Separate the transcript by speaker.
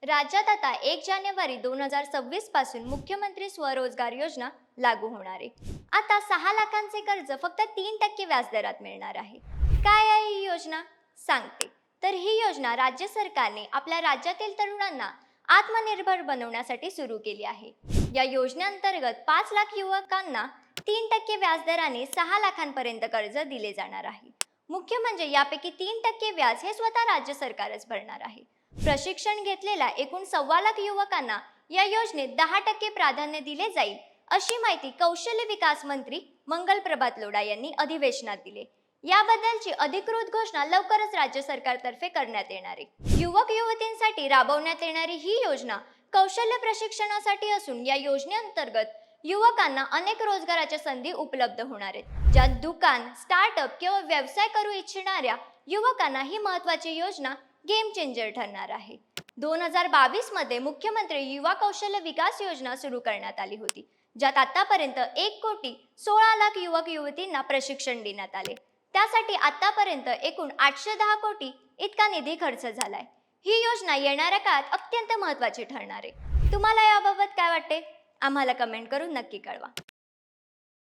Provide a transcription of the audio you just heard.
Speaker 1: राज्यात आता 1 जानेवारी 2026 पासून मुख्यमंत्री स्वरोजगार योजना लागू होणार आहे. आता 6 लाखांचे कर्ज फक्त 3% व्याजदरात मिळणार आहे. काय आहे ही योजना? सांगते. तर ही योजना राज्य सरकारने आपल्या राज्यातील तरुणांना आत्मनिर्भर बनवण्यासाठी सुरू केली आहे. या योजनेअंतर्गत 5 लाख युवकांना 3% व्याजदराने 6 लाखांपर्यंत कर्ज दिले जाणार आहे. मुख्य म्हणजे यापैकी 3% व्याज हे स्वतः राज्य सरकारच भरणार आहे. प्रशिक्षण घेतलेल्या एकूण 1.25 लाख युवकांना या योजनेत 10% प्राधान्य दिले जाईल, अशी माहिती कौशल्य विकास मंत्री मंगल प्रभात लोढा यांनी अधिवेशनात दिली. याबद्दलची अधिकृत घोषणा लवकरच राज्य सरकारतर्फे करण्यात येणार आहे. युवक युवतींसाठी राबवण्यात येणारी ही योजना कौशल्य प्रशिक्षणासाठी असून या योजनेअंतर्गत युवकांना अनेक रोजगाराच्या संधी उपलब्ध होणार आहेत. ज्यात दुकान, स्टार्टअप किंवा व्यवसाय करू इच्छिणाऱ्या युवकांना ही महत्त्वाची योजना गेम चेंजर ठरणार आहे. 2022 मध्ये मुख्यमंत्री युवा कौशल्य विकास योजना सुरू करण्यात आली होती, ज्यात आतापर्यंत 1,16,00,000 युवक युवतींना प्रशिक्षण देण्यात आले. त्यासाठी आतापर्यंत एकूण 810 कोटी इतका निधी खर्च झालाय. ही योजना येणाऱ्या काळात अत्यंत महत्त्वाची ठरणार आहे. तुम्हाला याबाबत काय वाटते? आम्हाला कमेंट करून नक्की कळवा.